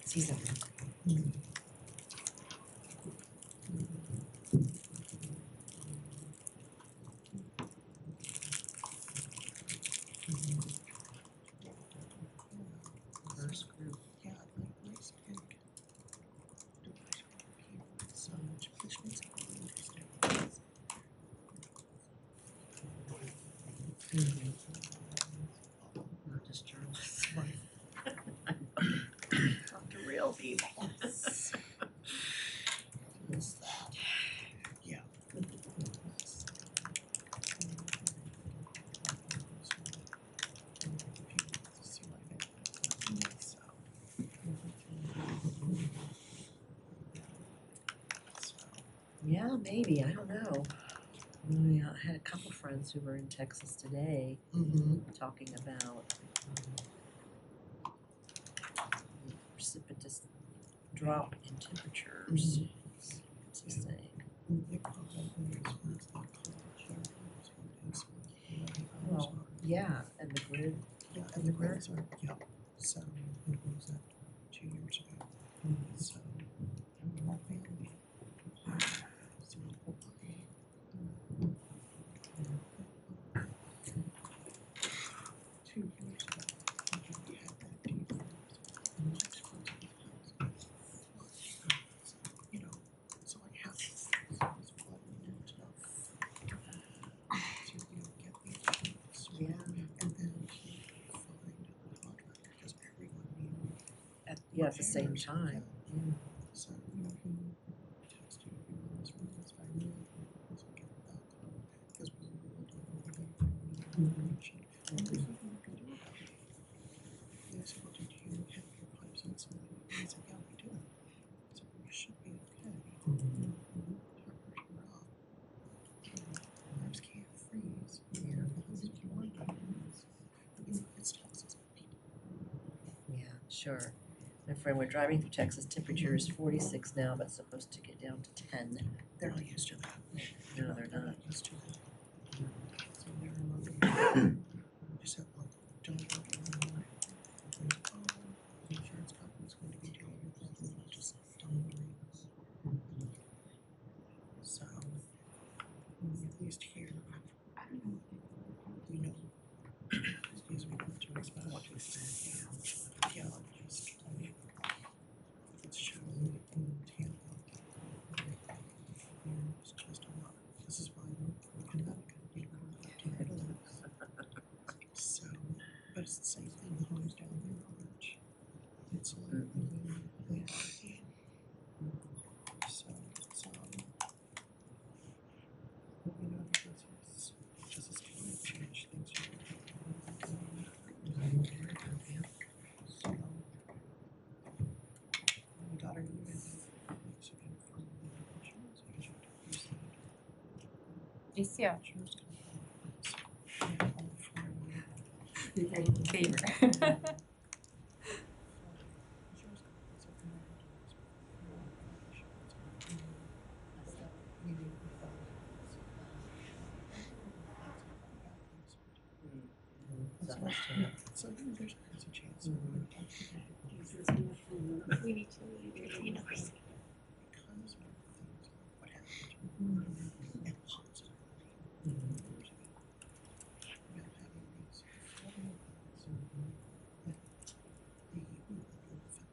Caesar. First group. Yeah, nice pink. So much, which makes it really interesting. Not just journalists. Right. Talk to real people. Who's that? Yeah. Yeah, maybe, I don't know. We had a couple friends who were in Texas today talking about precipitous drop in temperatures. What's he saying? Well, yeah, and the grid. Yeah, and the grids are, yeah, so what was that, 2 years ago? So, my family, so two years ago, we had that deep, you know, so like half the was flooding and stuff. So you get these things, Yeah. and then you find a contractor because everyone needed. At the same time. Yeah. So, you know, he texted you, he was really inspiring, was like, get that, because we were able to information. And there's nothing you can do about it. They said, well, did you have your pipes in somebody? And I said, yeah, we do. So you should be okay. Pipes can't freeze. You know, if you want to, it's Texas. Yeah, sure. My friend, we're driving through Texas, temperature is 46 now, but supposed to get down to 10. They're not used to that. No, they're not. Used to that. So they're remote. Just have like, don't work anymore. The insurance company's going to be dealing with that, and you just don't worry. So, at least here, we know. Excuse me, what to expect. Yeah, just, it's showing in Tampa. It's just a lot. This is why we're in Connecticut, we don't have to handle it. So, but it's the same thing, the homes down there are much. It's like, yeah. So, it's, you know, because it's just as climate change things are. So, we got our new Mexican from the insurance agent. Yeah. Insurance company. All from You're very in favor. insurance companies are so there's a chance. We need to leave your feet up. Because of things like what happened and positive. About having these flooding events that the federal policy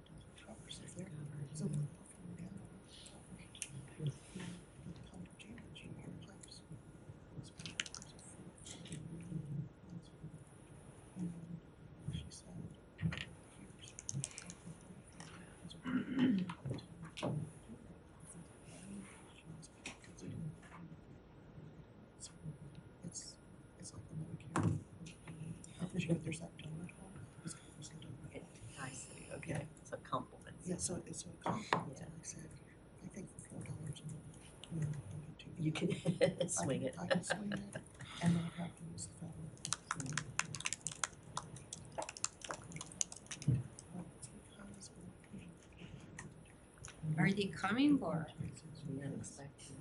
doesn't cover. So they're so they're offering down with the kind of damage in your pipes. And she said, it's like a Medicare. There's that donut hole. This guy was a donut. I see, okay. It's a compliment. Yeah, so it's a compliment. And I said, I think for $4 a month, You can swing it. I can swing it, and then I have to use the federal. Are they coming or We unexpected.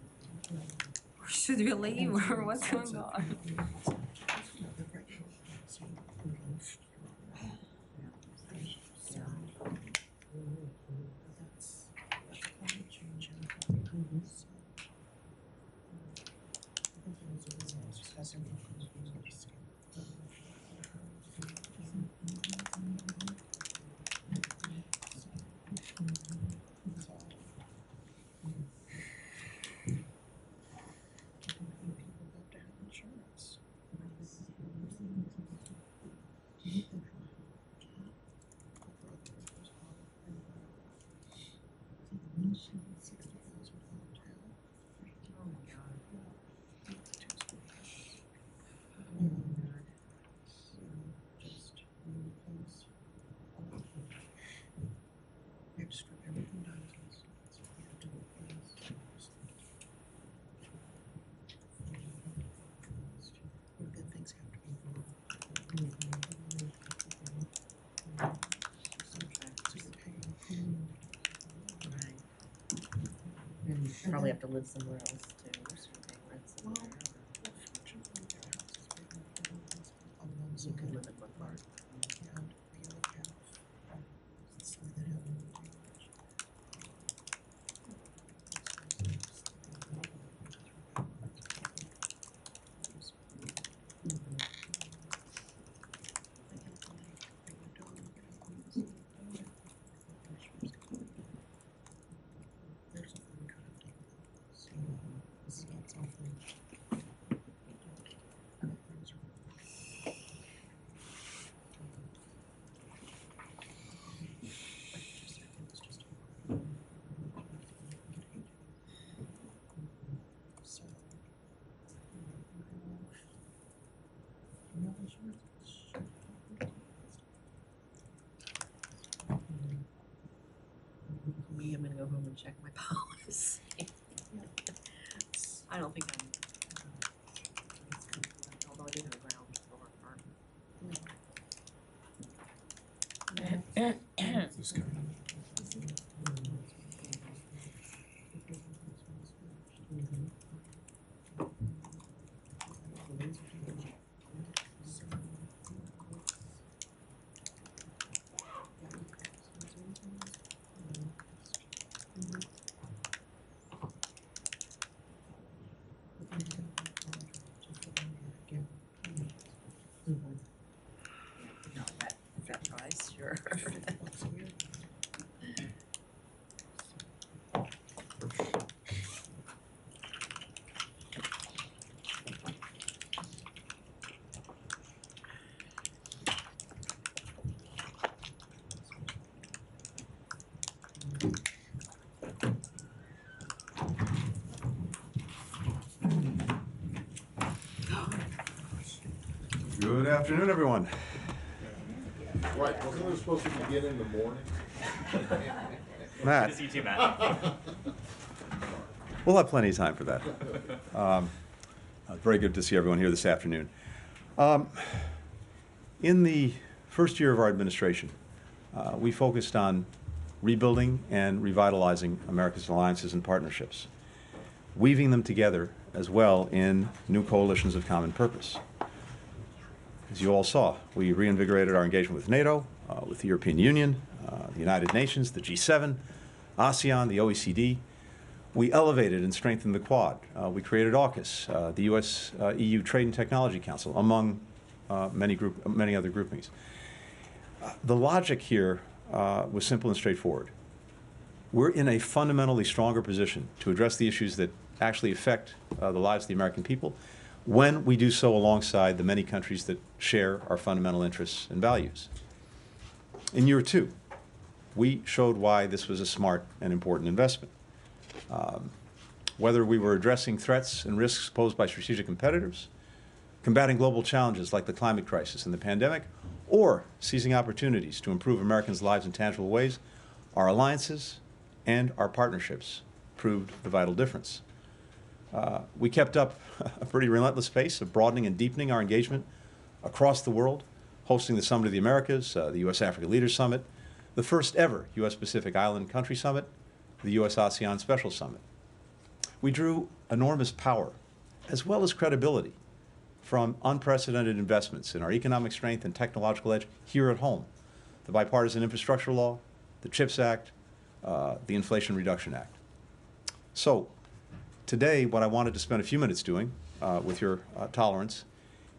should we leave or what's going on? The probably have to live somewhere else too, or sort of pay rent somewhere. Fortunately, their house is big enough for one husband on one You could side, live in one part. and the other half, the side that had no drainage. There's a fun cut of data. So, it's not something. So, Me, I'm gonna go home and check my policy. I don't think although I do have a ground floor apartment. this guy. No, that price, sure. Good afternoon, everyone. Right, wasn't it supposed to begin in the morning? Matt, Good to see you too, Matt. we'll have plenty of time for that. Very good to see everyone here this afternoon. In the first year of our administration, we focused on rebuilding and revitalizing America's alliances and partnerships, weaving them together as well in new coalitions of common purpose. As you all saw, we reinvigorated our engagement with NATO, with the European Union, the United Nations, the G7, ASEAN, the OECD. We elevated and strengthened the Quad. We created AUKUS, the US-EU Trade and Technology Council, among many other groupings. The logic here was simple and straightforward. We're in a fundamentally stronger position to address the issues that actually affect the lives of the American people when we do so alongside the many countries that share our fundamental interests and values. In year two, we showed why this was a smart and important investment. Whether we were addressing threats and risks posed by strategic competitors, combating global challenges like the climate crisis and the pandemic, or seizing opportunities to improve Americans' lives in tangible ways, our alliances and our partnerships proved the vital difference. We kept up a pretty relentless pace of broadening and deepening our engagement across the world, hosting the Summit of the Americas, the U.S.-Africa Leaders Summit, the first ever U.S.-Pacific Island Country Summit, the U.S.-ASEAN Special Summit. We drew enormous power, as well as credibility, from unprecedented investments in our economic strength and technological edge here at home, the Bipartisan Infrastructure Law, the CHIPS Act, the Inflation Reduction Act. So, today, what I wanted to spend a few minutes doing, with your tolerance,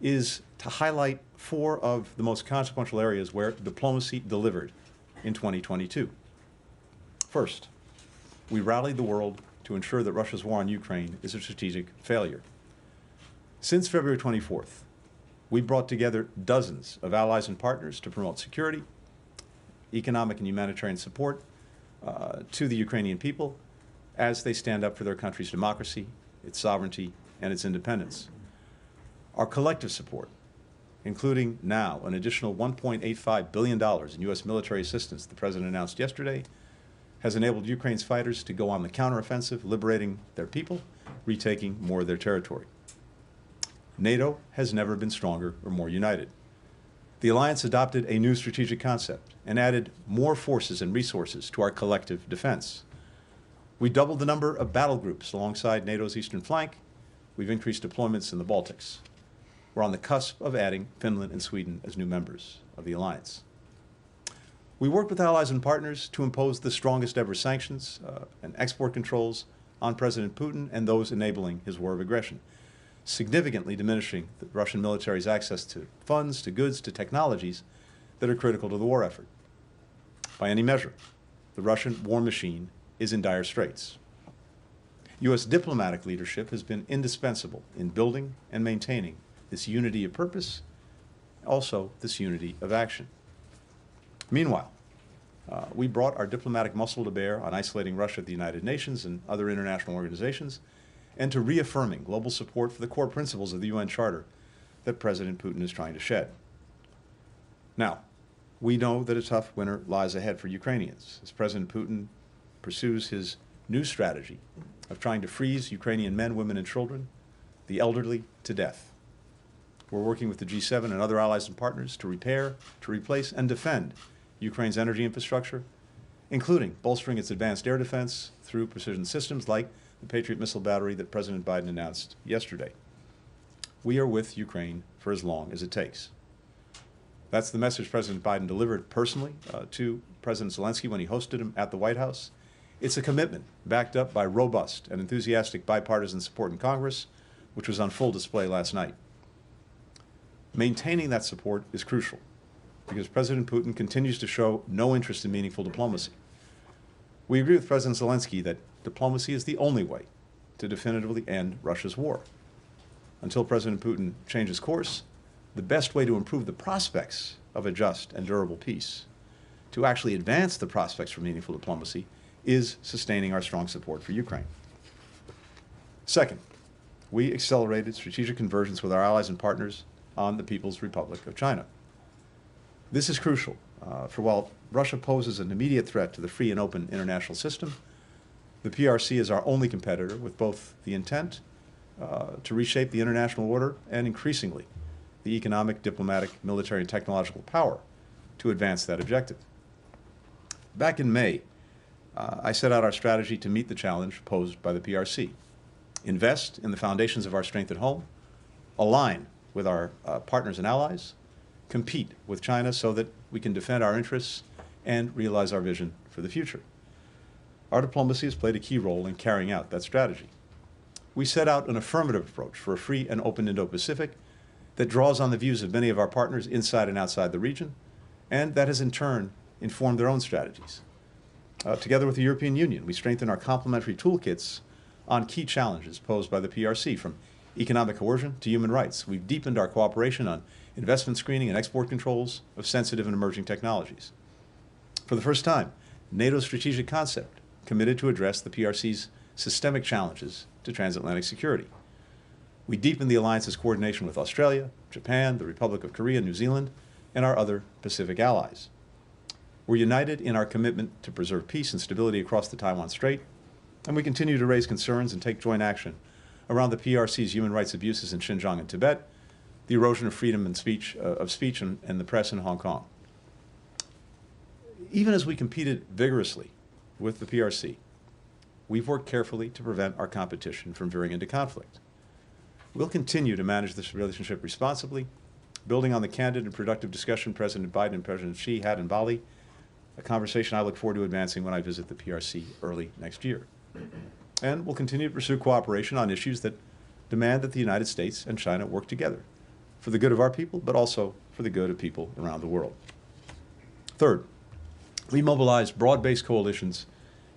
is to highlight four of the most consequential areas where diplomacy delivered in 2022. First, we rallied the world to ensure that Russia's war on Ukraine is a strategic failure. Since February 24th, we brought together dozens of allies and partners to promote security, economic and humanitarian support to the Ukrainian people as they stand up for their country's democracy, its sovereignty, and its independence. Our collective support, including now an additional $1.85 billion in U.S. military assistance the President announced yesterday, has enabled Ukraine's fighters to go on the counteroffensive, liberating their people, retaking more of their territory. NATO has never been stronger or more united. The alliance adopted a new strategic concept and added more forces and resources to our collective defense. We doubled the number of battle groups alongside NATO's eastern flank. We've increased deployments in the Baltics. We're on the cusp of adding Finland and Sweden as new members of the alliance. We worked with allies and partners to impose the strongest ever sanctions and export controls on President Putin and those enabling his war of aggression, significantly diminishing the Russian military's access to funds, to goods, to technologies that are critical to the war effort. By any measure, the Russian war machine is in dire straits. U.S. diplomatic leadership has been indispensable in building and maintaining this unity of purpose, also this unity of action. Meanwhile, we brought our diplomatic muscle to bear on isolating Russia at the United Nations and other international organizations, and to reaffirming global support for the core principles of the UN Charter that President Putin is trying to shed. Now, we know that a tough winter lies ahead for Ukrainians as President Putin pursues his new strategy of trying to freeze Ukrainian men, women, and children, the elderly, to death. We're working with the G7 and other allies and partners to repair, to replace, and defend Ukraine's energy infrastructure, including bolstering its advanced air defense through precision systems like the Patriot missile battery that President Biden announced yesterday. We are with Ukraine for as long as it takes. That's the message President Biden delivered personally to President Zelensky when he hosted him at the White House. It's a commitment backed up by robust and enthusiastic bipartisan support in Congress, which was on full display last night. Maintaining that support is crucial because President Putin continues to show no interest in meaningful diplomacy. We agree with President Zelensky that diplomacy is the only way to definitively end Russia's war. Until President Putin changes course, the best way to improve the prospects of a just and durable peace, to actually advance the prospects for meaningful diplomacy, is sustaining our strong support for Ukraine. Second, we accelerated strategic convergence with our allies and partners on the People's Republic of China. This is crucial, for while Russia poses an immediate threat to the free and open international system, the PRC is our only competitor with both the intent to reshape the international order and increasingly the economic, diplomatic, military, and technological power to advance that objective. Back in May, I set out our strategy to meet the challenge posed by the PRC. Invest in the foundations of our strength at home, align with our partners and allies, compete with China so that we can defend our interests and realize our vision for the future. Our diplomacy has played a key role in carrying out that strategy. We set out an affirmative approach for a free and open Indo-Pacific that draws on the views of many of our partners inside and outside the region, and that has in turn informed their own strategies. Together with the European Union, we strengthen our complementary toolkits on key challenges posed by the PRC, from economic coercion to human rights. We've deepened our cooperation on investment screening and export controls of sensitive and emerging technologies. For the first time, NATO's strategic concept committed to address the PRC's systemic challenges to transatlantic security. We deepened the alliance's coordination with Australia, Japan, the Republic of Korea, New Zealand, and our other Pacific allies. We're united in our commitment to preserve peace and stability across the Taiwan Strait, and we continue to raise concerns and take joint action around the PRC's human rights abuses in Xinjiang and Tibet, the erosion of freedom of speech and the press in Hong Kong. Even as we competed vigorously with the PRC, we've worked carefully to prevent our competition from veering into conflict. We'll continue to manage this relationship responsibly, building on the candid and productive discussion President Biden and President Xi had in Bali, a conversation I look forward to advancing when I visit the PRC early next year. And we'll continue to pursue cooperation on issues that demand that the United States and China work together for the good of our people, but also for the good of people around the world. Third, we mobilized broad-based coalitions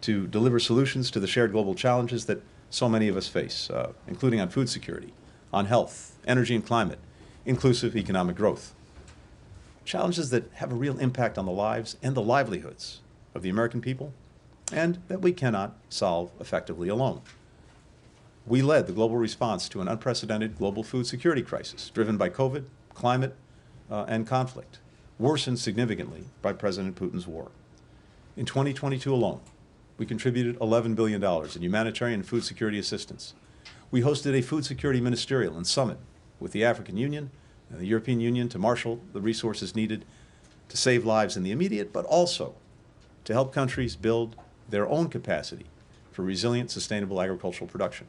to deliver solutions to the shared global challenges that so many of us face, including on food security, on health, energy and climate, inclusive economic growth. Challenges that have a real impact on the lives and the livelihoods of the American people, and that we cannot solve effectively alone. We led the global response to an unprecedented global food security crisis driven by COVID, climate, and conflict, worsened significantly by President Putin's war. In 2022 alone, we contributed $11 billion in humanitarian and food security assistance. We hosted a food security ministerial and summit with the African Union and the European Union to marshal the resources needed to save lives in the immediate, but also to help countries build their own capacity for resilient, sustainable agricultural production.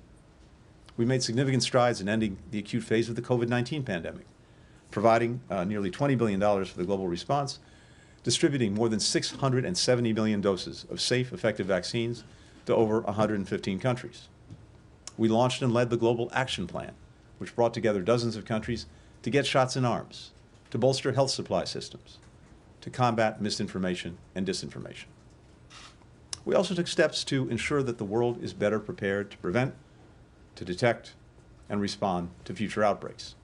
We made significant strides in ending the acute phase of the COVID-19 pandemic, providing nearly $20 billion for the global response, distributing more than 670 million doses of safe, effective vaccines to over 115 countries. We launched and led the Global Action Plan, which brought together dozens of countries to get shots in arms, to bolster health supply systems, to combat misinformation and disinformation. We also took steps to ensure that the world is better prepared to prevent, to detect, and respond to future outbreaks.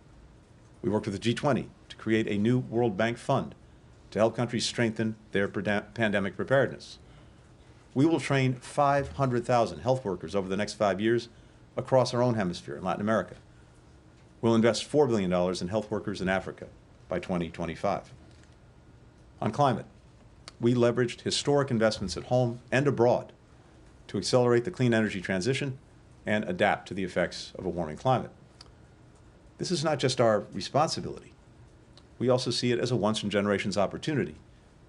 We worked with the G20 to create a new World Bank fund to help countries strengthen their pandemic preparedness. We will train 500,000 health workers over the next 5 years across our own hemisphere in Latin America. We'll invest $4 billion in health workers in Africa by 2025. On climate, we leveraged historic investments at home and abroad to accelerate the clean energy transition and adapt to the effects of a warming climate. This is not just our responsibility. We also see it as a once-in-generations opportunity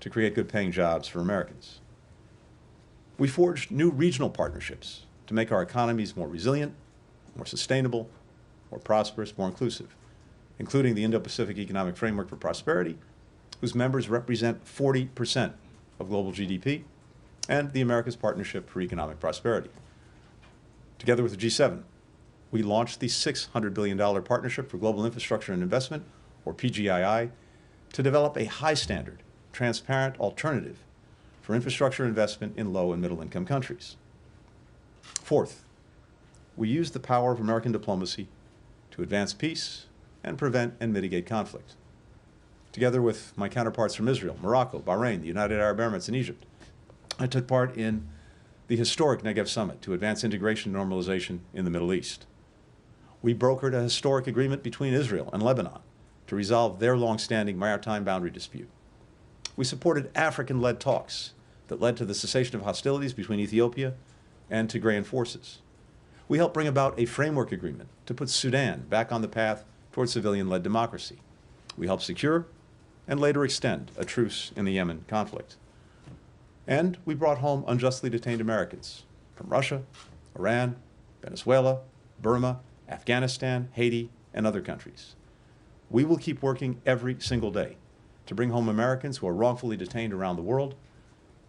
to create good-paying jobs for Americans. We forged new regional partnerships to make our economies more resilient, more sustainable, more prosperous, more inclusive, including the Indo-Pacific Economic Framework for Prosperity, whose members represent 40% of global GDP, and the Americas Partnership for Economic Prosperity. Together with the G7, we launched the $600 billion Partnership for Global Infrastructure and Investment, or PGII, to develop a high-standard, transparent alternative for infrastructure investment in low- and middle-income countries. Fourth, we used the power of American diplomacy to advance peace and prevent and mitigate conflict. Together with my counterparts from Israel, Morocco, Bahrain, the United Arab Emirates, and Egypt, I took part in the historic Negev Summit to advance integration and normalization in the Middle East. We brokered a historic agreement between Israel and Lebanon to resolve their long-standing maritime boundary dispute. We supported African-led talks that led to the cessation of hostilities between Ethiopia and Tigrayan forces. We helped bring about a framework agreement to put Sudan back on the path towards civilian-led democracy. We helped secure and later extend a truce in the Yemen conflict. And we brought home unjustly detained Americans from Russia, Iran, Venezuela, Burma, Afghanistan, Haiti, and other countries. We will keep working every single day to bring home Americans who are wrongfully detained around the world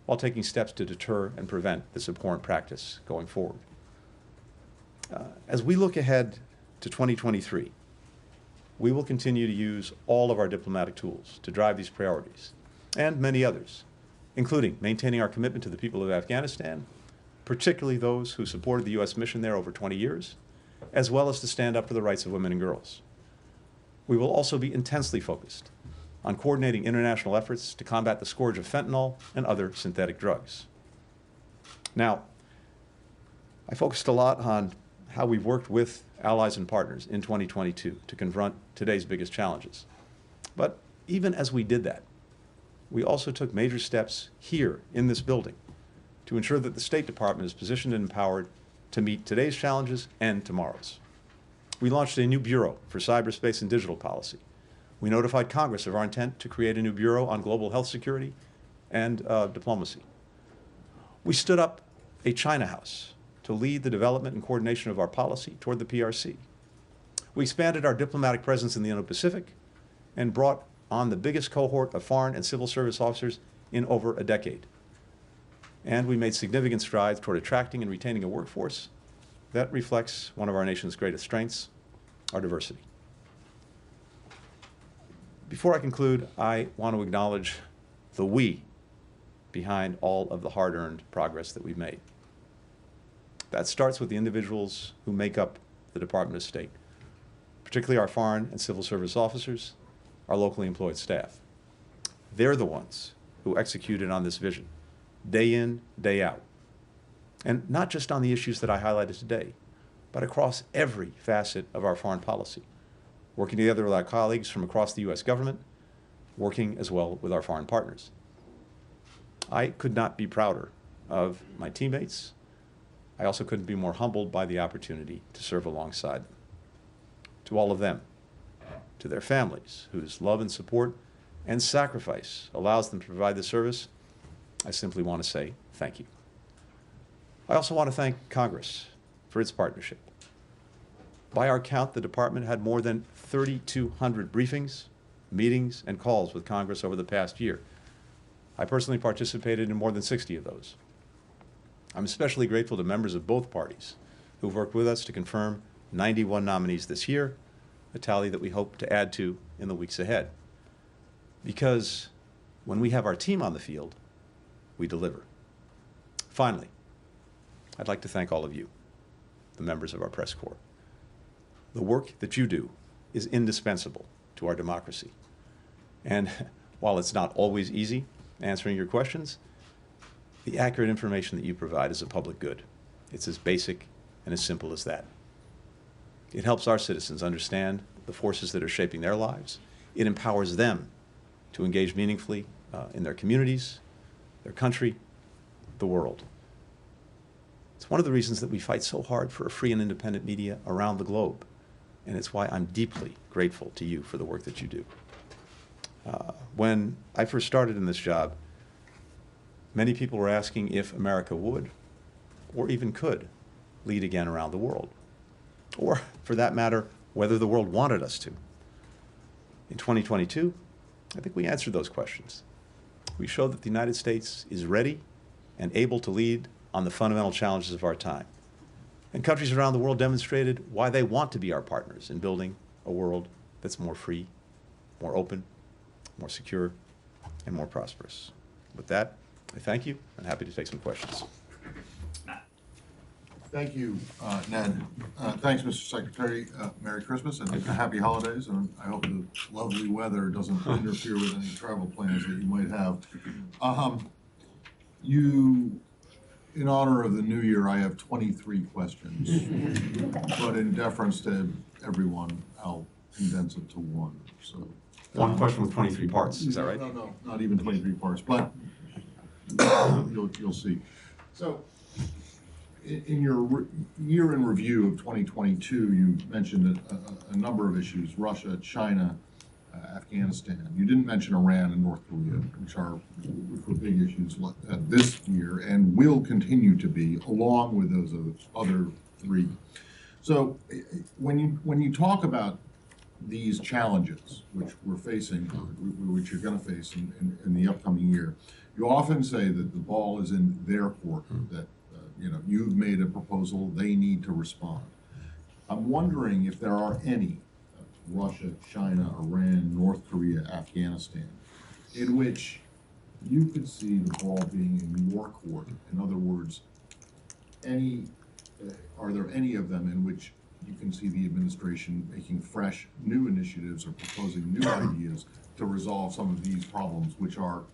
while taking steps to deter and prevent this abhorrent practice going forward. As we look ahead to 2023, we will continue to use all of our diplomatic tools to drive these priorities and many others, including maintaining our commitment to the people of Afghanistan, particularly those who supported the U.S. mission there over 20 years, as well as to stand up for the rights of women and girls. We will also be intensely focused on coordinating international efforts to combat the scourge of fentanyl and other synthetic drugs. Now, I focused a lot on how we've worked with allies and partners in 2022 to confront today's biggest challenges. But even as we did that, we also took major steps here in this building to ensure that the State Department is positioned and empowered to meet today's challenges and tomorrow's. We launched a new Bureau for Cyberspace and Digital Policy. We notified Congress of our intent to create a new Bureau on Global Health Security and Diplomacy. We stood up a China House to lead the development and coordination of our policy toward the PRC. We expanded our diplomatic presence in the Indo-Pacific and brought on the biggest cohort of foreign and civil service officers in over a decade. And we made significant strides toward attracting and retaining a workforce that reflects one of our nation's greatest strengths, our diversity. Before I conclude, I want to acknowledge the we behind all of the hard-earned progress that we've made. That starts with the individuals who make up the Department of State, particularly our foreign and civil service officers, our locally employed staff. They're the ones who executed on this vision, day in, day out. And not just on the issues that I highlighted today, but across every facet of our foreign policy, working together with our colleagues from across the U.S. government, working as well with our foreign partners. I could not be prouder of my teammates. I also couldn't be more humbled by the opportunity to serve alongside them. To all of them, to their families, whose love and support and sacrifice allows them to provide this service, I simply want to say thank you. I also want to thank Congress for its partnership. By our count, the department had more than 3,200 briefings, meetings, and calls with Congress over the past year. I personally participated in more than 60 of those. I'm especially grateful to members of both parties who've worked with us to confirm 91 nominees this year, a tally that we hope to add to in the weeks ahead. Because when we have our team on the field, we deliver. Finally, I'd like to thank all of you, the members of our press corps. The work that you do is indispensable to our democracy. And while it's not always easy answering your questions, the accurate information that you provide is a public good. It's as basic and as simple as that. It helps our citizens understand the forces that are shaping their lives. It empowers them to engage meaningfully in their communities, their country, the world. It's one of the reasons that we fight so hard for a free and independent media around the globe. And it's why I'm deeply grateful to you for the work that you do. When I first started in this job, many people were asking if America would, or even could, lead again around the world. Or, for that matter, whether the world wanted us to. In 2022, I think we answered those questions. We showed that the United States is ready and able to lead on the fundamental challenges of our time. And countries around the world demonstrated why they want to be our partners in building a world that's more free, more open, more secure, and more prosperous. With that, I thank you and happy to take some questions. Thank you, Ned. Thanks, Mr. Secretary. Merry Christmas and happy holidays, and I hope the lovely weather doesn't interfere with any travel plans that you might have. In honor of the new year, I have 23 questions, but in deference to everyone, I'll condense it to one. So One question with 23 parts, is that right? No, not even 23 parts, but you'll see. So, in your year in review of 2022, you mentioned a number of issues: Russia, China, Afghanistan. You didn't mention Iran and North Korea, which were big issues this year and will continue to be, along with those other three. So, when you talk about these challenges, which we're facing, which you're going to face in the upcoming year, you often say that the ball is in their court. That you've made a proposal, they need to respond. I'm wondering if there are any Russia, China, Iran, North Korea, Afghanistan, in which you could see the ball being in your court. In other words, are there any of them in which you can see the administration making fresh, new initiatives or proposing new ideas to resolve some of these problems, which are,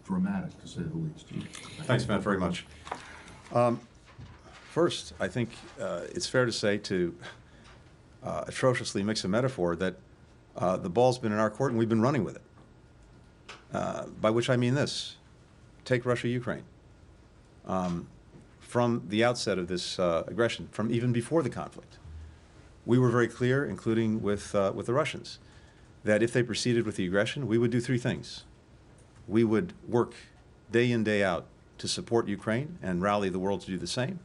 dramatic to say the least? Thanks, Matt, very much. First, I think it's fair to say, to atrociously mix a metaphor, that the ball's been in our court and we've been running with it. By which I mean this: take Russia, Ukraine. From the outset of this aggression, from even before the conflict, we were very clear, including with the Russians, that if they proceeded with the aggression, we would do three things. We would work day in, day out to support Ukraine and rally the world to do the same.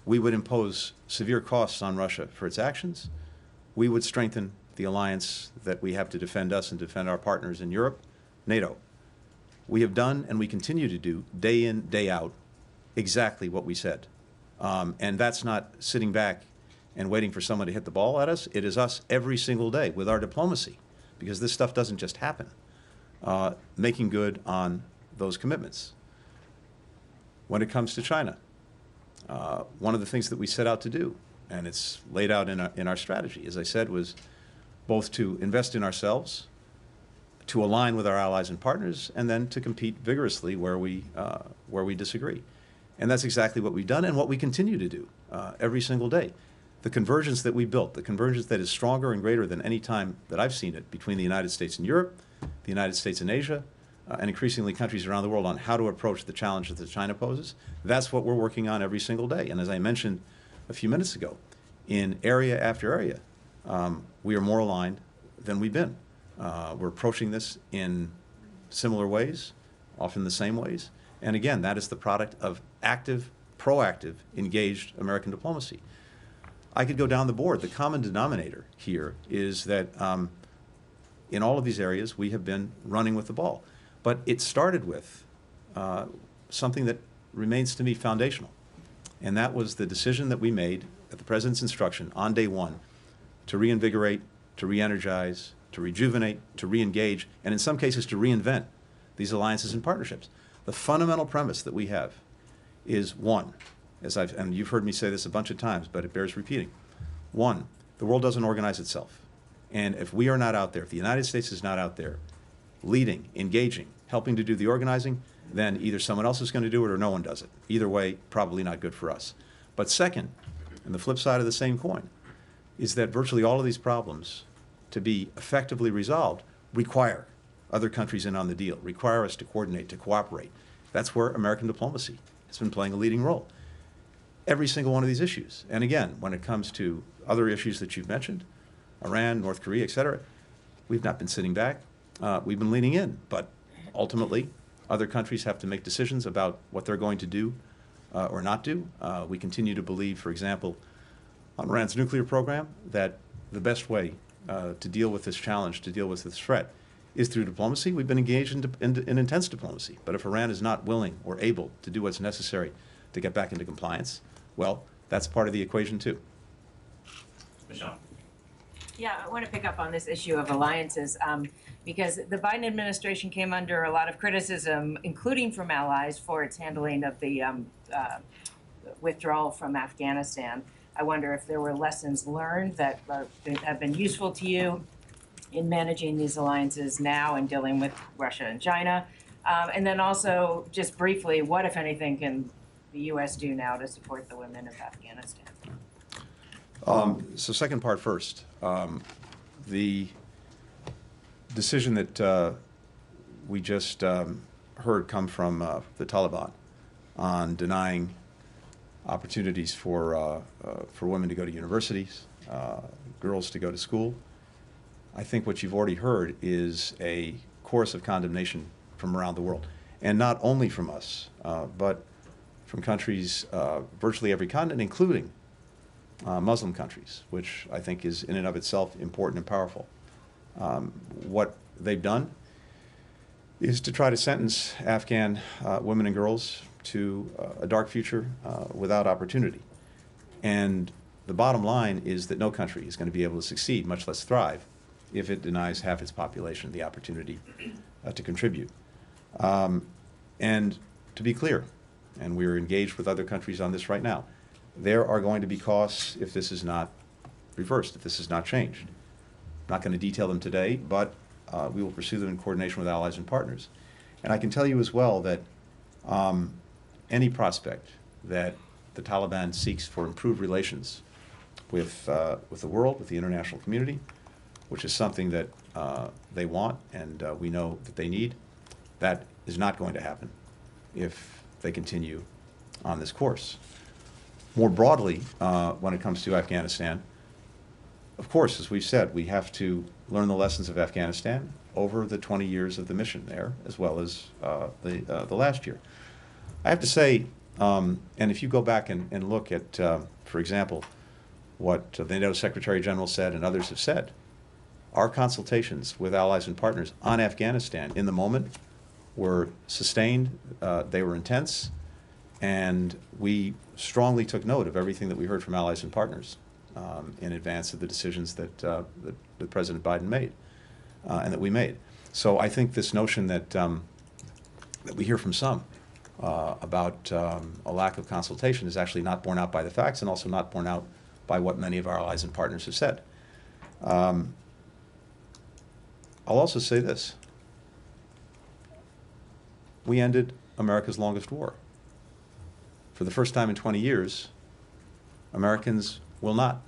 We would impose severe costs on Russia for its actions. We would strengthen the alliance that we have to defend us and defend our partners in Europe, NATO. We have done, and we continue to do, day in, day out, exactly what we said. And that's not sitting back and waiting for someone to hit the ball at us. It is us every single day with our diplomacy, because this stuff doesn't just happen, making good on those commitments. When it comes to China, one of the things that we set out to do, and it's laid out in our strategy, as I said, was both to invest in ourselves, to align with our allies and partners, and then to compete vigorously where we disagree. And that's exactly what we've done and what we continue to do every single day. The convergence that we built, the convergence that is stronger and greater than any time that I've seen it between the United States and Europe, the United States and Asia, and increasingly countries around the world on how to approach the challenges that China poses, that's what we're working on every single day. And as I mentioned a few minutes ago, in area after area, we are more aligned than we've been. We're approaching this in similar ways, often the same ways. And again, that is the product of active proactive, engaged American diplomacy. I could go down the board. The common denominator here is that in all of these areas, we have been running with the ball. But it started with something that remains to me foundational, and that was the decision that we made at the President's instruction on day one to reinvigorate, to re-energize, to rejuvenate, to re-engage, and in some cases to reinvent these alliances and partnerships. The fundamental premise that we have is one, and you've heard me say this a bunch of times, but it bears repeating. One, the world doesn't organize itself. And if we are not out there, if the United States is not out there leading, engaging, helping to do the organizing, then either someone else is going to do it or no one does it. Either way, probably not good for us. But second, and the flip side of the same coin, is that virtually all of these problems, to be effectively resolved, require other countries in on the deal, require us to coordinate, to cooperate. That's where American diplomacy has been playing a leading role. Every single one of these issues. And again, when it comes to other issues that you've mentioned, Iran, North Korea, et cetera, we've not been sitting back. We've been leaning in. But ultimately, other countries have to make decisions about what they're going to do or not do. We continue to believe, for example, on Iran's nuclear program, that the best way to deal with this challenge, to deal with this threat, is through diplomacy. We've been engaged in intense diplomacy. But if Iran is not willing or able to do what's necessary to get back into compliance, well, that's part of the equation too. Michelle. Yeah, I want to pick up on this issue of alliances because the Biden administration came under a lot of criticism, including from allies, for its handling of the withdrawal from Afghanistan. I wonder if there were lessons learned that have been useful to you in managing these alliances now and dealing with Russia and China. And then also, just briefly, what, if anything, can the U.S. do now to support the women of Afghanistan? So second part first. The decision that we just heard come from the Taliban on denying opportunities for women to go to universities, girls to go to school. I think what you've already heard is a chorus of condemnation from around the world, and not only from us, but from countries, virtually every continent, including Muslim countries, which I think is in and of itself important and powerful. What they've done is to try to sentence Afghan women and girls to a dark future without opportunity. And the bottom line is that no country is going to be able to succeed, much less thrive, if it denies half its population the opportunity to contribute. And to be clear, and we're engaged with other countries on this right now, there are going to be costs if this is not reversed, if this is not changed. I'm not going to detail them today, but we will pursue them in coordination with allies and partners. And I can tell you as well that any prospect that the Taliban seeks for improved relations with the world, with the international community, which is something that they want and we know that they need, that is not going to happen if they continue on this course. More broadly, when it comes to Afghanistan, of course, as we've said, we have to learn the lessons of Afghanistan over the 20 years of the mission there, as well as the last year. I have to say, and if you go back and look at, for example, what the NATO Secretary General said and others have said, our consultations with allies and partners on Afghanistan in the moment were sustained, they were intense, and we strongly took note of everything that we heard from allies and partners in advance of the decisions that President Biden made and that we made. So I think this notion that that we hear from some about a lack of consultation is actually not borne out by the facts and also not borne out by what many of our allies and partners have said. I'll also say this. We ended America's longest war. For the first time in 20 years, Americans will not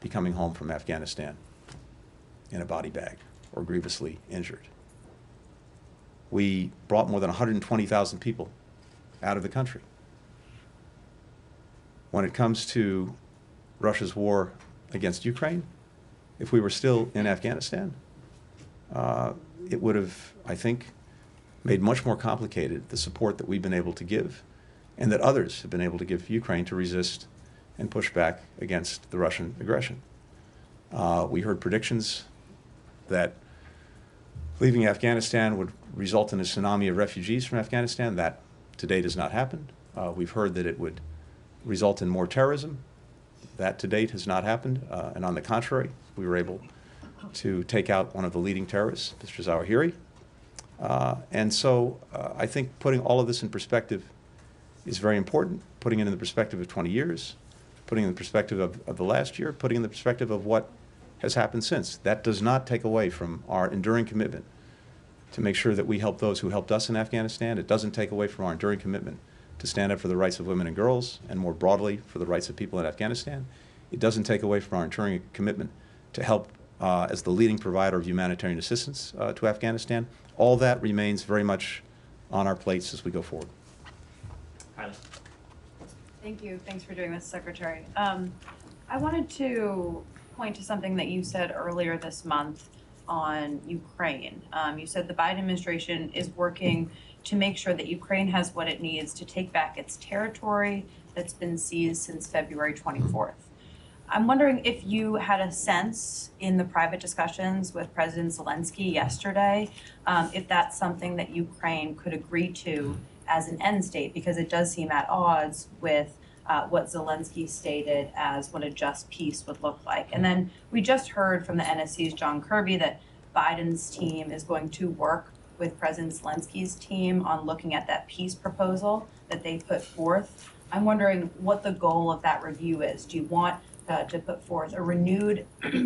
be coming home from Afghanistan in a body bag or grievously injured. We brought more than 120,000 people out of the country. When it comes to Russia's war against Ukraine, if we were still in Afghanistan, it would have, I think, made much more complicated the support that we've been able to give and that others have been able to give Ukraine to resist and push back against the Russian aggression. We heard predictions that leaving Afghanistan would result in a tsunami of refugees from Afghanistan. That to date has not happened. We've heard that it would result in more terrorism. That to date has not happened. And on the contrary, we were able to take out one of the leading terrorists, Mr. Zawahiri. And so I think putting all of this in perspective is very important, putting it in the perspective of 20 years, putting it in the perspective of the last year, putting it in the perspective of what has happened since. That does not take away from our enduring commitment to make sure that we help those who helped us in Afghanistan. It doesn't take away from our enduring commitment to stand up for the rights of women and girls, and more broadly for the rights of people in Afghanistan. It doesn't take away from our enduring commitment to help as the leading provider of humanitarian assistance to Afghanistan. All that remains very much on our plates as we go forward. Kylie. Thank you. Thanks for doing this, Secretary. I wanted to point to something that you said earlier this month on Ukraine. You said the Biden administration is working to make sure that Ukraine has what it needs to take back its territory that's been seized since February 24th. I'm wondering if you had a sense in the private discussions with President Zelensky yesterday, if that's something that Ukraine could agree to as an end state, because it does seem at odds with what Zelensky stated as what a just peace would look like. And then we just heard from the NSC's John Kirby that Biden's team is going to work with President Zelensky's team on looking at that peace proposal that they put forth. I'm wondering what the goal of that review is. Do you want to put forth a renewed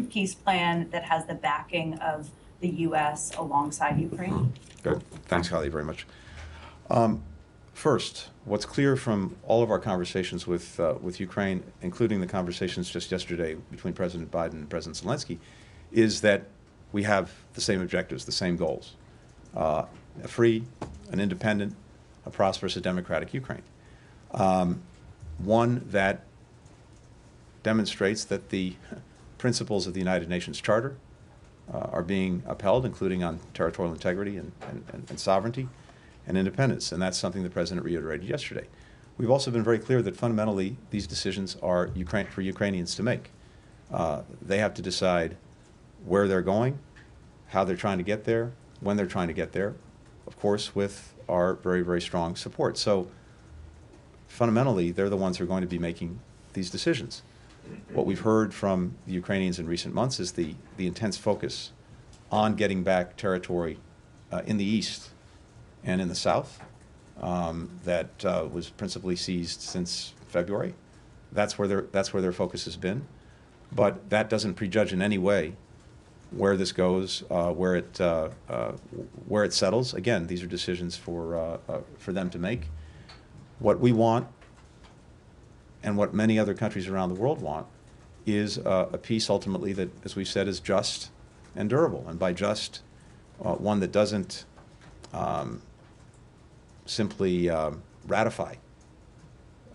peace plan that has the backing of the U.S. alongside Ukraine? Good. Thanks, Holly, very much. First, what's clear from all of our conversations with Ukraine, including the conversations just yesterday between President Biden and President Zelensky, is that we have the same objectives, the same goals. A free, an independent, a prosperous, a democratic Ukraine. One that demonstrates that the principles of the United Nations Charter are being upheld, including on territorial integrity and sovereignty and independence, and that's something the President reiterated yesterday. We've also been very clear that fundamentally these decisions are for Ukrainians to make. They have to decide where they're going, how they're trying to get there, when they're trying to get there, of course, with our very, very strong support. So fundamentally, they're the ones who are going to be making these decisions. What we've heard from the Ukrainians in recent months is the intense focus on getting back territory in the east and in the south that was principally seized since February. That's where their focus has been. But that doesn't prejudge in any way where this goes, where it settles. Again, these are decisions for them to make. What we want, and what many other countries around the world want, is a peace ultimately that, as we've said, is just and durable. And by just, one that doesn't simply ratify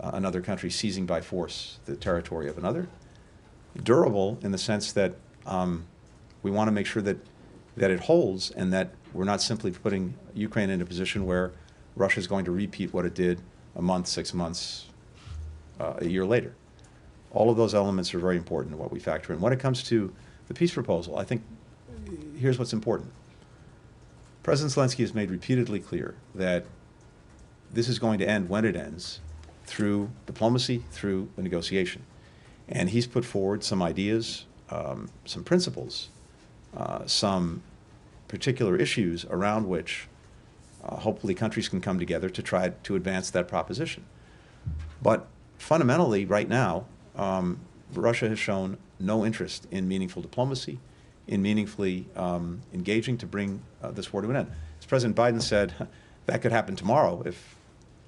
another country seizing by force the territory of another. Durable in the sense that we want to make sure that it holds, and that we're not simply putting Ukraine in a position where Russia is going to repeat what it did a month, 6 months, a year later. All of those elements are very important in what we factor in. When it comes to the peace proposal, I think here's what's important. President Zelensky has made repeatedly clear that this is going to end when it ends, through diplomacy, through a negotiation. And he's put forward some ideas, some principles, some particular issues around which hopefully countries can come together to try to advance that proposition. But fundamentally, right now, Russia has shown no interest in meaningful diplomacy, in meaningfully engaging to bring this war to an end. As President Biden said, that could happen tomorrow if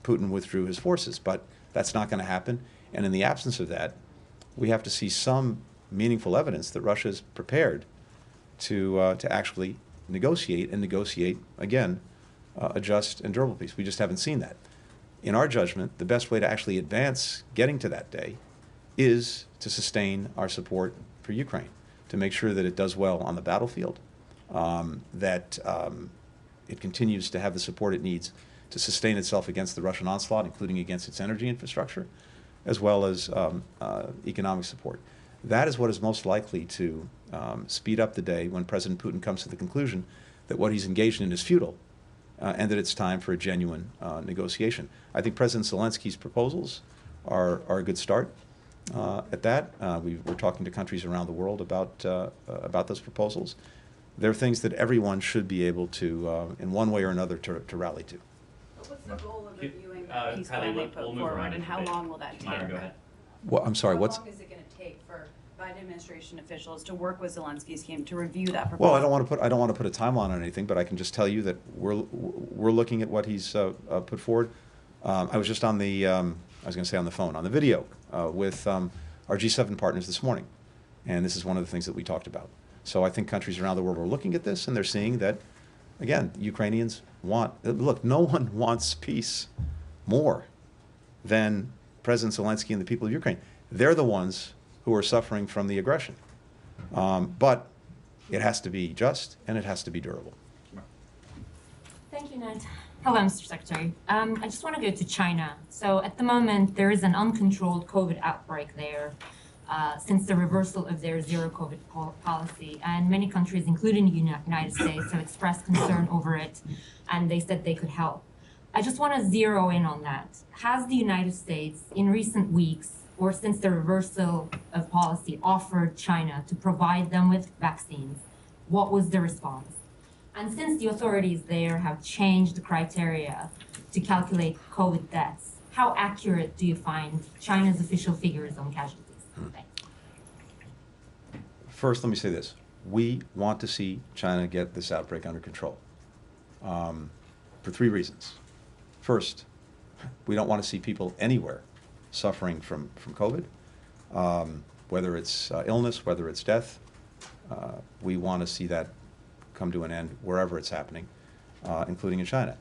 Putin withdrew his forces, but that's not going to happen. And in the absence of that, we have to see some meaningful evidence that Russia is prepared to actually negotiate, and negotiate, again, a just and durable peace. We just haven't seen that. In our judgment, the best way to actually advance getting to that day is to sustain our support for Ukraine, to make sure that it does well on the battlefield, that it continues to have the support it needs to sustain itself against the Russian onslaught, including against its energy infrastructure, as well as economic support. That is what is most likely to speed up the day when President Putin comes to the conclusion that what he's engaged in is futile and that it's time for a genuine negotiation. I think President Zelensky's proposals are a good start at that. We're talking to countries around the world about those proposals. They're things that everyone should be able to, in one way or another, to rally to. What's the goal of reviewing Uh, the peace Kylie, plan they we'll put move forward, around and a how bit. long will that take? Myra, go ahead. Well, I'm sorry, what's? How long is it gonna take for Biden administration officials to work with Zelensky's team to review that proposal? Well, I don't want to put a timeline on anything, but I can just tell you that we're looking at what he's put forward. I was just on the I was going to say on the phone, on the video with our G7 partners this morning, and this is one of the things that we talked about. So I think countries around the world are looking at this, and they're seeing that, again, Ukrainians look, no one wants peace more than President Zelensky and the people of Ukraine. They're the ones who are suffering from the aggression. But it has to be just, and it has to be durable. Thank you, Ned. Hello, Mr. Secretary. I just want to go to China. So at the moment, there is an uncontrolled COVID outbreak there since the reversal of their zero COVID policy. And many countries, including the United States, have expressed concern over it, and they said they could help. I just want to zero in on that. Has the United States, in recent weeks, or since the reversal of policy, offered China to provide them with vaccines? What was the response? And since the authorities there have changed the criteria to calculate COVID deaths, how accurate do you find China's official figures on casualties? Thanks. First, let me say this. We want to see China get this outbreak under control for 3 reasons. First, we don't want to see people anywhere suffering from COVID, whether it's illness, whether it's death. We want to see that come to an end wherever it's happening, including in China.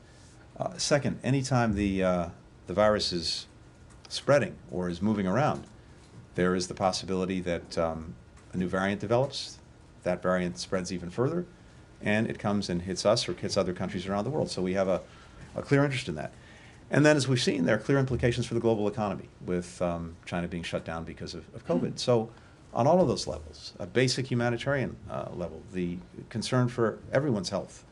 Second, anytime the virus is spreading or is moving around, there is the possibility that a new variant develops, that variant spreads even further, and it comes and hits us or hits other countries around the world. So we have a clear interest in that. And then, as we've seen, there are clear implications for the global economy, with China being shut down because of COVID. So on all of those levels, a basic humanitarian level, the concern for everyone's health,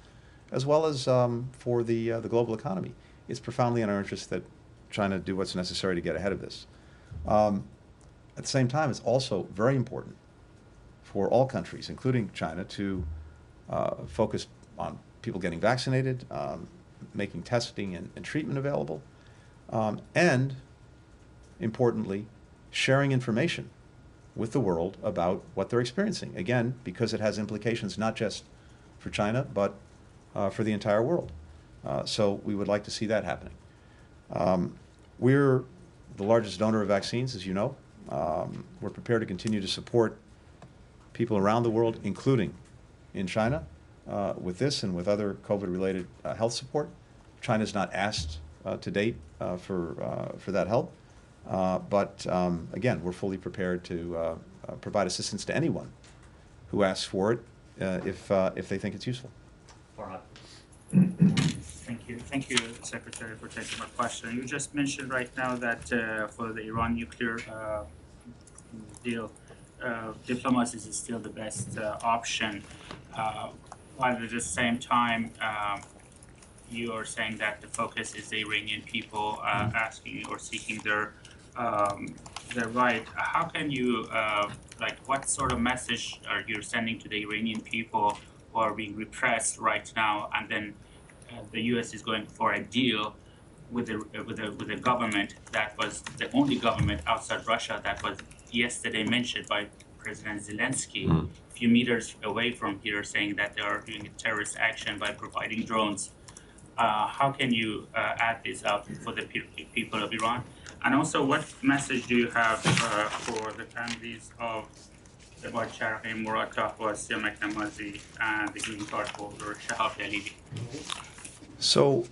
as well as for the global economy, it's profoundly in our interest that China do what's necessary to get ahead of this. At the same time, it's also very important for all countries, including China, to focus on people getting vaccinated, making testing and treatment available, and, importantly, sharing information with the world about what they're experiencing. Again, because it has implications not just for China, but for the entire world. So we would like to see that happening. We're the largest donor of vaccines, as you know. We're prepared to continue to support people around the world, including in China, with this and with other COVID-related health support. China's not asked to date for that help, but again, we're fully prepared to provide assistance to anyone who asks for it if they think it's useful. Farhad. Thank you, Secretary, for taking my question. You just mentioned right now that for the Iran nuclear deal, diplomacy is still the best option, while at the same time you are saying that the focus is the Iranian people asking or seeking their right. How can you, what sort of message are you sending to the Iranian people who are being repressed right now, and then the U.S. is going for a deal with the government that was the only government outside Russia that was yesterday mentioned by President Zelensky, a few meters away from here, saying that they are doing a terrorist action by providing drones. How can you add this up for the people of Iran? And also, what message do you have for the families of the Bacharghi, Muratov, Wasia Maknamazi, and the green card holder, Shahab Dalili? So,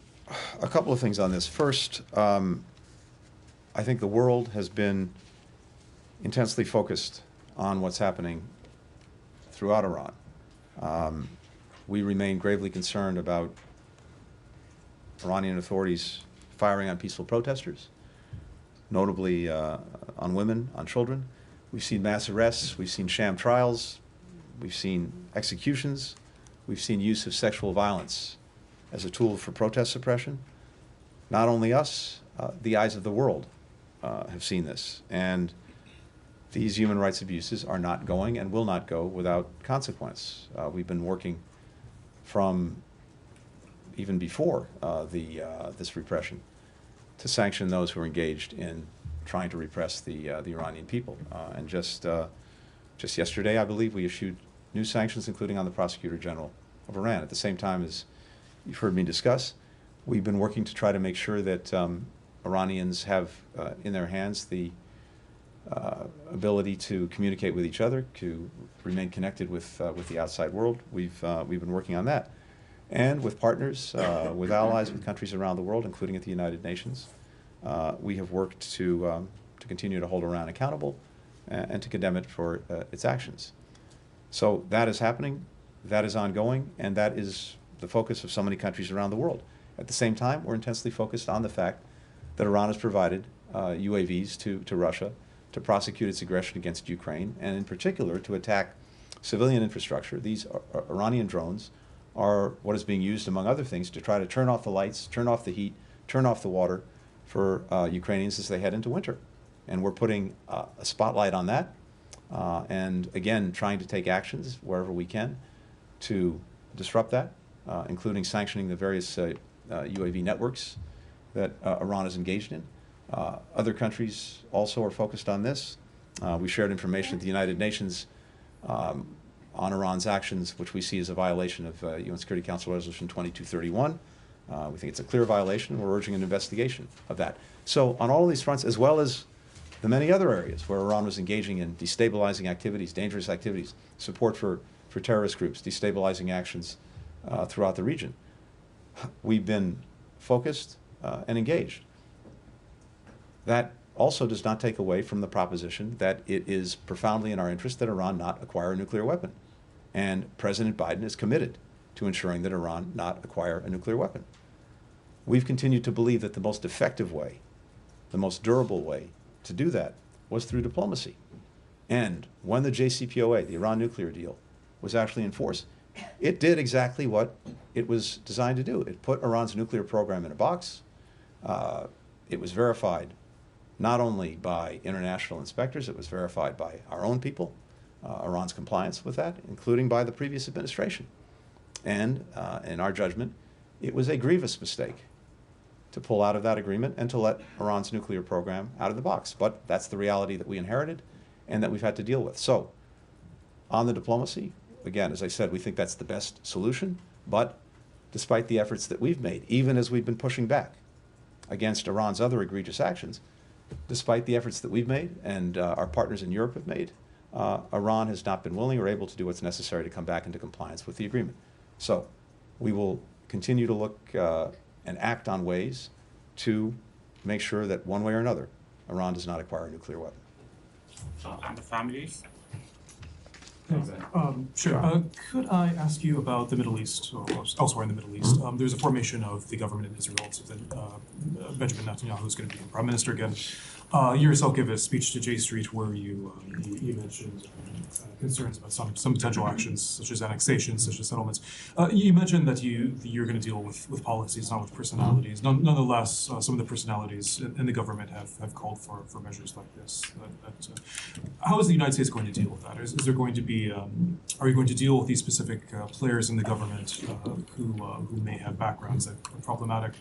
a couple of things on this. First, I think the world has been intensely focused on what's happening throughout Iran. We remain gravely concerned about Iranian authorities firing on peaceful protesters, notably on women, on children. We've seen mass arrests, we've seen sham trials, we've seen executions, we've seen use of sexual violence as a tool for protest suppression. Not only us, the eyes of the world have seen this. And these human rights abuses are not going and will not go without consequence. We've been working from even before this repression to sanction those who are engaged in trying to repress the Iranian people. And just yesterday, I believe, we issued new sanctions, including on the Prosecutor General of Iran. At the same time, as you've heard me discuss, we've been working to try to make sure that Iranians have in their hands the ability to communicate with each other, to remain connected with the outside world. We've been working on that, and with partners, with allies, with countries around the world, including at the United Nations. We have worked to continue to hold Iran accountable and to condemn it for its actions. So that is happening, that is ongoing, and that is the focus of so many countries around the world. At the same time, we're intensely focused on the fact that Iran has provided UAVs to Russia to prosecute its aggression against Ukraine, and in particular to attack civilian infrastructure. These Iranian drones are what is being used, among other things, to try to turn off the lights, turn off the heat, turn off the water for Ukrainians as they head into winter. And we're putting a spotlight on that, and again, trying to take actions wherever we can to disrupt that, including sanctioning the various UAV networks that Iran is engaged in. Other countries also are focused on this. We shared information at the United Nations on Iran's actions, which we see as a violation of UN Security Council Resolution 2231. We think it's a clear violation. We're urging an investigation of that. So on all of these fronts, as well as the many other areas where Iran was engaging in destabilizing activities, dangerous activities, support for terrorist groups, destabilizing actions throughout the region, we've been focused and engaged. That also does not take away from the proposition that it is profoundly in our interest that Iran not acquire a nuclear weapon. And President Biden is committed to ensuring that Iran not acquire a nuclear weapon. We've continued to believe that the most effective way, the most durable way to do that was through diplomacy. And when the JCPOA, the Iran nuclear deal, was actually enforced, it did exactly what it was designed to do. It put Iran's nuclear program in a box. It was verified not only by international inspectors, it was verified by our own people, Iran's compliance with that, including by the previous administration. And in our judgment, it was a grievous mistake to pull out of that agreement and to let Iran's nuclear program out of the box. But that's the reality that we inherited and that we've had to deal with. So on the diplomacy, again, as I said, we think that's the best solution. But despite the efforts that we've made, even as we've been pushing back against Iran's other egregious actions, despite the efforts that we've made and our partners in Europe have made, Iran has not been willing or able to do what's necessary to come back into compliance with the agreement. So we will continue to look and act on ways to make sure that one way or another, Iran does not acquire a nuclear weapon. And the families? Sure. Could I ask you about the Middle East, or elsewhere in the Middle East? There's a formation of the government in Israel, so then Benjamin Netanyahu is going to be prime minister again. You yourself gave a speech to J Street where you mentioned concerns about some potential actions, such as annexation, such as settlements. You mentioned that you're going to deal with policies, not with personalities. Nonetheless, some of the personalities in the government have called for measures like this. How is the United States going to deal with that? Is there going to be are you going to deal with these specific players in the government who may have backgrounds that are problematic?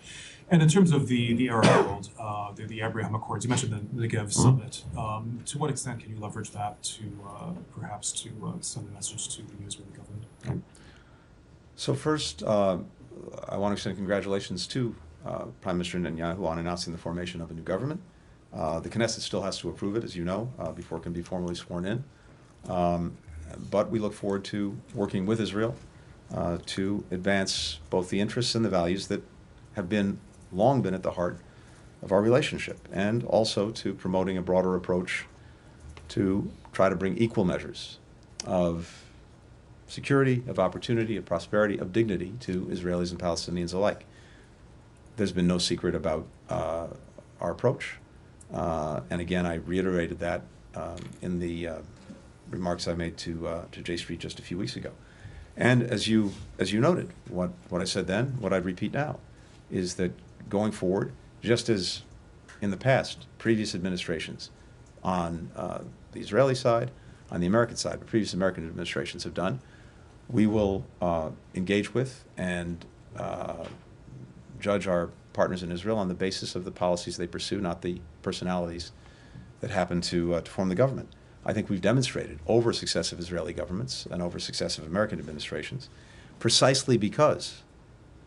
And in terms of the Arab world, the Abraham Accords, you mentioned the Negev Summit. To what extent can you leverage that to perhaps to send a message to the Israeli government? So first, I want to extend congratulations to Prime Minister Netanyahu on announcing the formation of a new government. The Knesset still has to approve it, as you know, before it can be formally sworn in. But we look forward to working with Israel to advance both the interests and the values that have long been at the heart of our relationship, and also to promoting a broader approach to try to bring equal measures of security, of opportunity, of prosperity, of dignity to Israelis and Palestinians alike. there's been no secret about our approach. And again, I reiterated that in the remarks I made to J Street just a few weeks ago. And as you noted, what I said then, what I'd repeat now, is that going forward, just as in the past, previous administrations on the Israeli side, on the American side, but previous American administrations have done, we will engage with and judge our partners in Israel on the basis of the policies they pursue, not the personalities that happen to form the government. I think we've demonstrated over successive Israeli governments and over successive American administrations, precisely because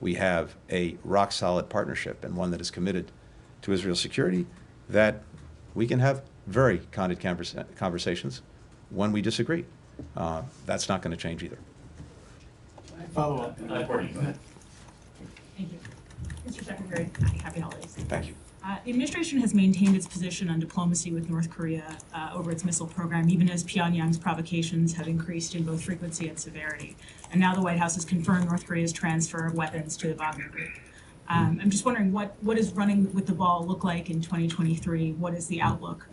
we have a rock-solid partnership and one that is committed to Israel's security, that we can have very candid conversations when we disagree. That's not going to change either. Follow up. Courtney, go ahead. Thank you. Mr. Secretary, happy holidays. Thank you. The administration has maintained its position on diplomacy with North Korea over its missile program, even as Pyongyang's provocations have increased in both frequency and severity. And now the White House has confirmed North Korea's transfer of weapons to the Wagner Group. I'm just wondering, what does running with the ball look like in 2023? What is the outlook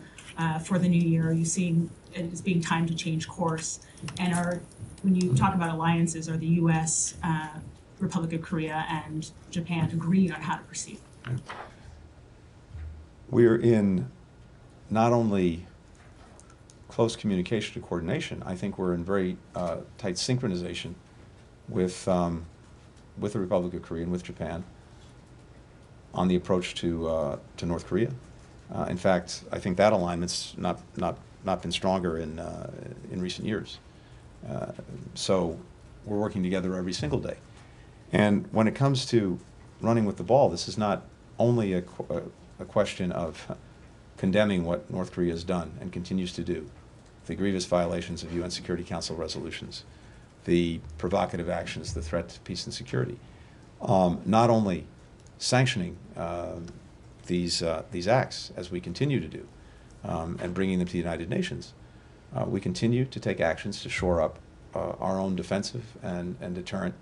for the new year? Are you seeing it as being time to change course? And when you talk about alliances, are the U.S., Republic of Korea, and Japan agreed on how to proceed? We're in not only close communication and coordination, I think we're in very tight synchronization with the Republic of Korea and with Japan on the approach to North Korea. In fact, I think that alignment's not been stronger in recent years. So we're working together every single day. And when it comes to running with the ball, this is not only a question of condemning what North Korea has done and continues to do, the grievous violations of UN Security Council resolutions, the provocative actions, the threat to peace and security. Not only sanctioning these acts, as we continue to do, and bringing them to the United Nations, we continue to take actions to shore up our own defensive and deterrent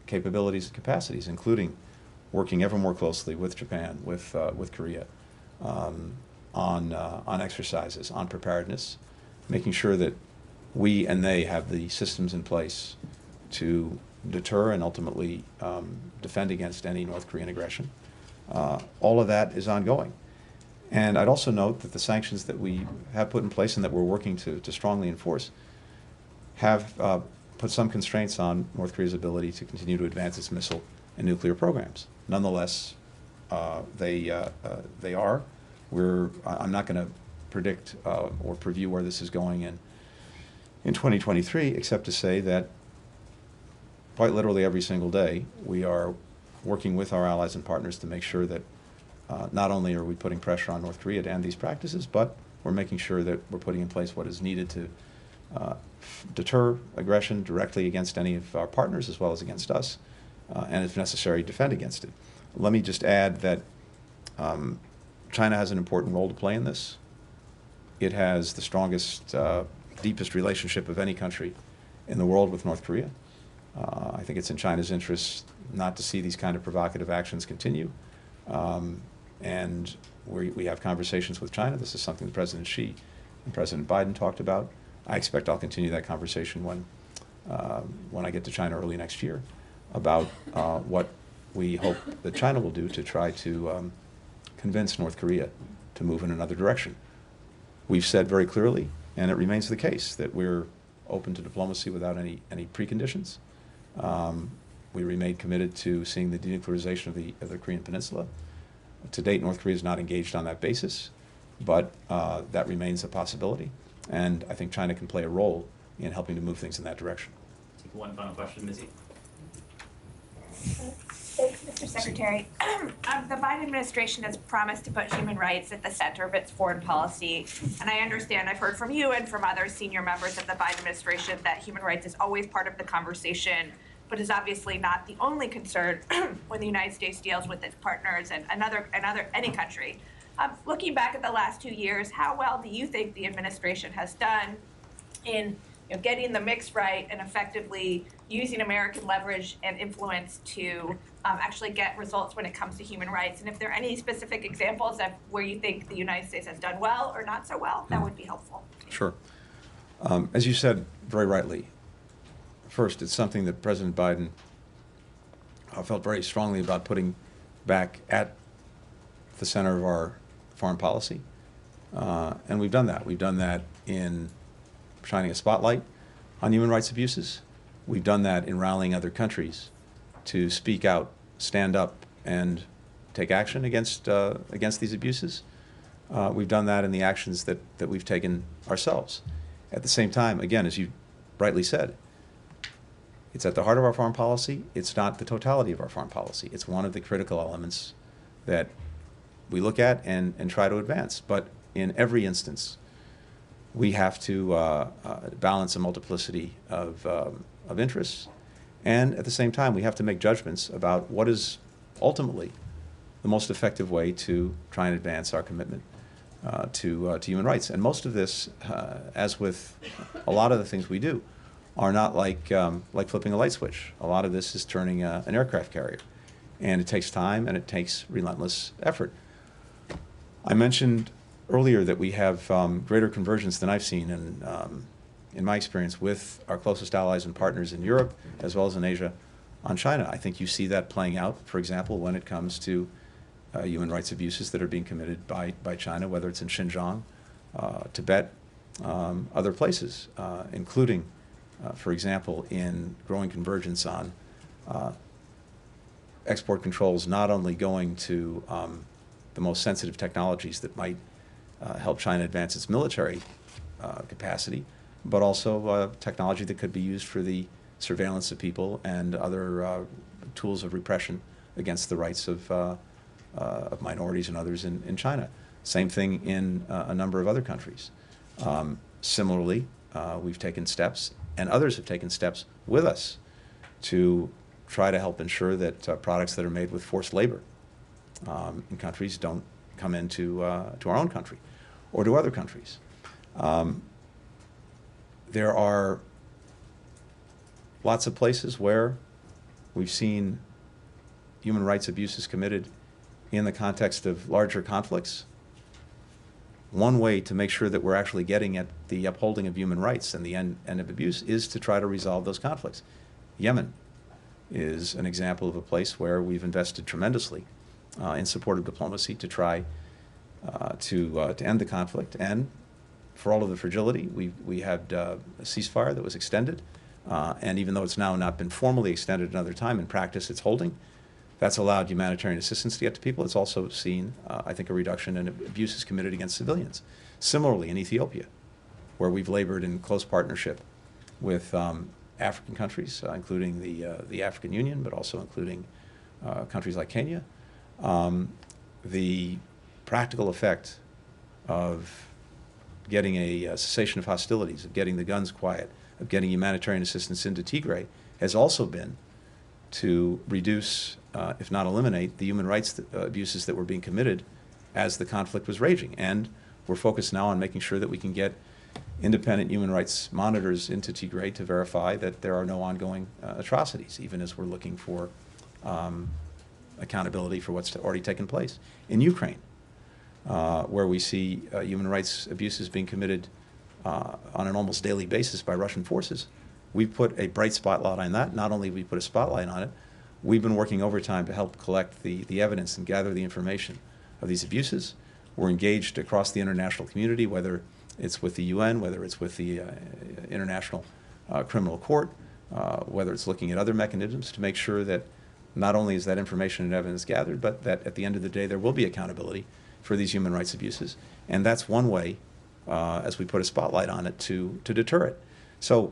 capabilities and capacities, including working ever more closely with Japan, with Korea, on exercises, on preparedness, making sure that we and they have the systems in place to deter and ultimately defend against any North Korean aggression. All of that is ongoing. And I'd also note that the sanctions that we have put in place and that we're working to strongly enforce have put some constraints on North Korea's ability to continue to advance its missile and nuclear programs. Nonetheless, they are. I'm not going to predict or preview where this is going in 2023, except to say that quite literally every single day we are working with our allies and partners to make sure that not only are we putting pressure on North Korea to end these practices, but we're making sure that we're putting in place what is needed to deter aggression directly against any of our partners as well as against us, and if necessary, defend against it. Let me just add that China has an important role to play in this. It has the strongest, deepest relationship of any country in the world with North Korea. I think it's in China's interest not to see these kind of provocative actions continue. And we have conversations with China. This is something that President Xi and President Biden talked about. I expect I'll continue that conversation when I get to China early next year about what we hope that China will do to try to convince North Korea to move in another direction. We've said very clearly, and it remains the case, that we're open to diplomacy without any preconditions. We remain committed to seeing the denuclearization of the Korean Peninsula. To date, North Korea is not engaged on that basis, but that remains a possibility. And I think China can play a role in helping to move things in that direction. Take one final question, Missy. Thanks, Mr. Secretary. The Biden administration has promised to put human rights at the center of its foreign policy. And I understand, I've heard from you and from other senior members of the Biden administration that human rights is always part of the conversation, but is obviously not the only concern when the United States deals with its partners and any country. Looking back at the last 2 years, how well do you think the administration has done in getting the mix right and effectively using American leverage and influence to actually get results when it comes to human rights. And if there are any specific examples of where you think the United States has done well or not so well, that would be helpful. Sure. As you said very rightly, first, it's something that President Biden felt very strongly about putting back at the center of our foreign policy. And we've done that. We've done that in shining a spotlight on human rights abuses. We've done that in rallying other countries to speak out, stand up, and take action against these abuses. We've done that in the actions that we've taken ourselves. At the same time, again, as you rightly said, it's at the heart of our foreign policy. It's not the totality of our foreign policy. It's one of the critical elements that we look at and try to advance. But in every instance, we have to balance a multiplicity of interests. And at the same time, we have to make judgments about what is ultimately the most effective way to try and advance our commitment to human rights. And most of this, as with a lot of the things we do, are not like flipping a light switch. A lot of this is turning an aircraft carrier. And it takes time and it takes relentless effort. I mentioned earlier that we have greater convergence than I've seen in my experience with our closest allies and partners in Europe as well as in Asia on China. I think you see that playing out, for example, when it comes to human rights abuses that are being committed by China, whether it's in Xinjiang, Tibet, other places, including, for example, in growing convergence on export controls, not only going to the most sensitive technologies that might help China advance its military capacity, but also technology that could be used for the surveillance of people and other tools of repression against the rights of minorities and others in China. Same thing in a number of other countries. Similarly, we've taken steps, and others have taken steps with us to try to help ensure that products that are made with forced labor in countries don't come into to our own country or to other countries. There are lots of places where we've seen human rights abuses committed in the context of larger conflicts. One way to make sure that we're actually getting at the upholding of human rights and the end of abuse is to try to resolve those conflicts. Yemen is an example of a place where we've invested tremendously in support of diplomacy to try to end the conflict. And for all of the fragility, we had a ceasefire that was extended. And even though it's now not been formally extended another time, in practice it's holding. That's allowed humanitarian assistance to get to people. It's also seen, I think, a reduction in abuses committed against civilians. Similarly, in Ethiopia, where we've labored in close partnership with African countries, including the African Union, but also including countries like Kenya, the practical effect of getting a cessation of hostilities, of getting the guns quiet, of getting humanitarian assistance into Tigray has also been to reduce, if not eliminate, the human rights abuses that were being committed as the conflict was raging. And we're focused now on making sure that we can get independent human rights monitors into Tigray to verify that there are no ongoing atrocities, even as we're looking for accountability for what's already taken place. In Ukraine, where we see human rights abuses being committed on an almost daily basis by Russian forces, we've put a bright spotlight on that. Not only have we put a spotlight on it, we've been working overtime to help collect the evidence and gather the information of these abuses. We're engaged across the international community, whether it's with the UN, whether it's with the International Criminal Court, whether it's looking at other mechanisms to make sure that not only is that information and evidence gathered, but that at the end of the day there will be accountability for these human rights abuses. And that's one way, as we put a spotlight on it, to deter it. So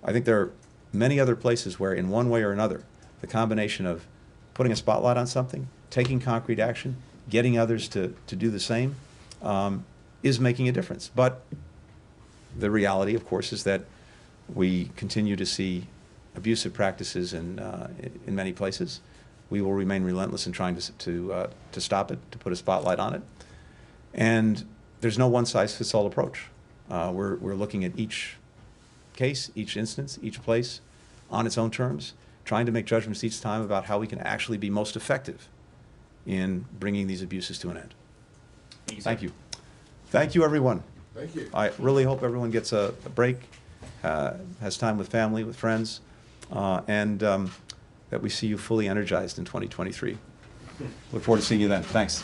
I think there are many other places where, in one way or another, the combination of putting a spotlight on something, taking concrete action, getting others to do the same, is making a difference. But the reality, of course, is that we continue to see abusive practices in many places. We will remain relentless in trying to stop it, to put a spotlight on it. And there's no one-size-fits-all approach. We're looking at each case, each instance, each place, on its own terms, trying to make judgments each time about how we can actually be most effective in bringing these abuses to an end. Thank you. Thank you, everyone. Thank you. I really hope everyone gets a break, has time with family, with friends, and that we see you fully energized in 2023. Look forward to seeing you then. Thanks.